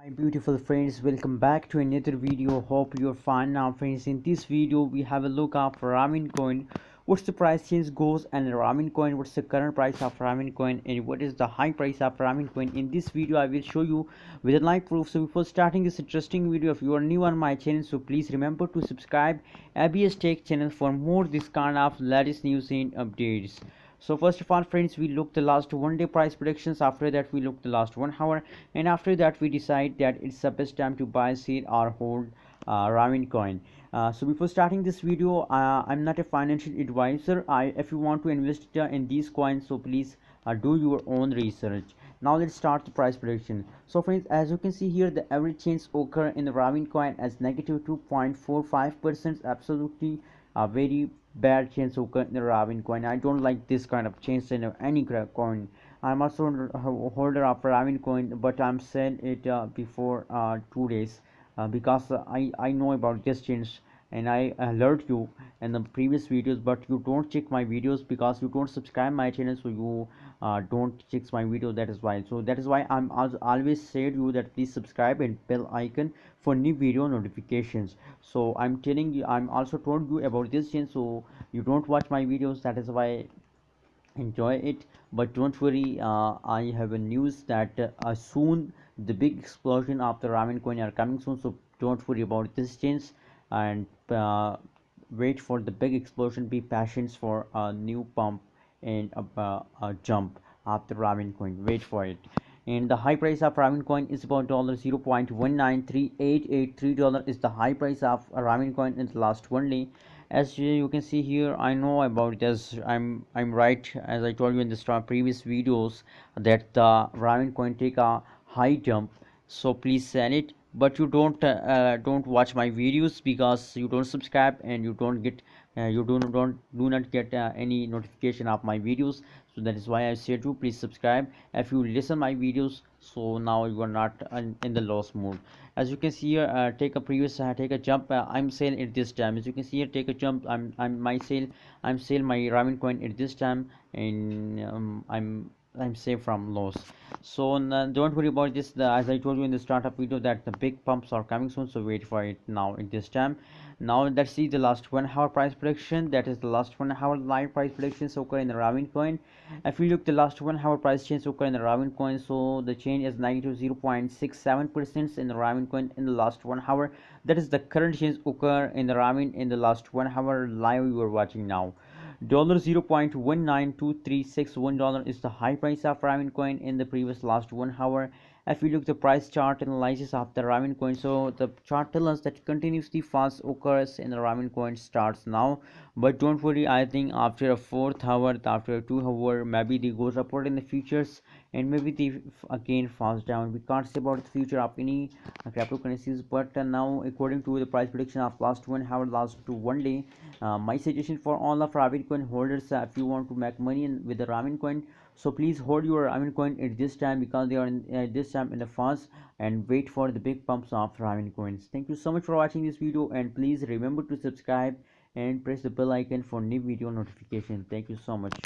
Hi beautiful friends, welcome back to another video. Hope you're fine now friends. In this video we have a look at Ravencoin. What's the price change goes and Ravencoin, what's the current price of Ravencoin and what is the high price of Ravencoin. In this video I will show you with a live proof. So before starting this interesting video, if you are new on my channel, so please remember to subscribe ABS Tech channel for more this kind of latest news and updates. So first of all friends, we look the last 1 day price predictions. After that we look the last 1 hour, and after that we decide that it's the best time to buy, sell or hold Ravencoin. So before starting this video, I'm not a financial advisor. If you want to invest in these coins, so please do your own research. Now let's start the price prediction. So friends, as you can see here, the average change occur in the Ravencoin as negative 2.45%. Absolutely a very bad change occur in the Ravencoin. I don't like this kind of change in any coin. I'm also a holder of Ravencoin, but I'm selling it before 2 days because I know about this change, and I alert you in the previous videos, but you don't check my videos because you don't subscribe my channel, so you don't check my video. That is why. So that is why I'm always said you that please subscribe and bell icon for new video notifications. So I'm telling you, I'm also told you about this change, so you don't watch my videos. That is why enjoy it, but don't worry, I have a news that soon the big explosion of the ramen coin are coming soon, so don't worry about this change, and wait for the big explosion. Be patient for a new pump and a jump of the ramen coin. Wait for it. And the high price of ramen coin is about $0.193883 is the high price of a ramen coin in the last 1 day. As you can see here, I know about this. I'm right, as I told you in the previous videos, that the ramen coin take a high jump, so please sell it. But you don't watch my videos because you don't subscribe and you don't get you do not get any notification of my videos. So that is why I said to please subscribe if you listen my videos. So now you are not in the loss mode. As you can see here, take a jump. I'm selling at this time. As you can see here, take a jump. I'm sale my Ravencoin at this time, and I'm safe from loss. So don't worry about this. As I told you in the startup video that the big pumps are coming soon, so wait for it now at this time. Now let's see the last 1 hour price prediction. That is the last 1 hour live price predictions occur in the Ravencoin. If you look the last 1 hour price change occur in the Ravencoin, so the change is negative 0.67% in the Ravencoin in the last 1 hour. That is the current change occur in the Raven in the last 1 hour live you are watching now. $0.192361 is the high price of Ravencoin in the previous last 1 hour. If we look the price chart analysis of the Ravencoin, so the chart tells us that continuously fast occurs in the Ravencoin starts now. But don't worry, I think after a 4th hour, after a 2 hour, maybe they goes upward in the futures, and maybe they again falls down. We can't say about the future of any cryptocurrencies, but now according to the price prediction of last 1 hour, last to 1 day, my suggestion for all of Ravencoin holders, if you want to make money with the Ravencoin, so please hold your Ravencoin at this time because they are in this time in the fast, and wait for the big pumps of Ravencoins. Thank you so much for watching this video, and please remember to subscribe and press the bell icon for new video notification. Thank you so much.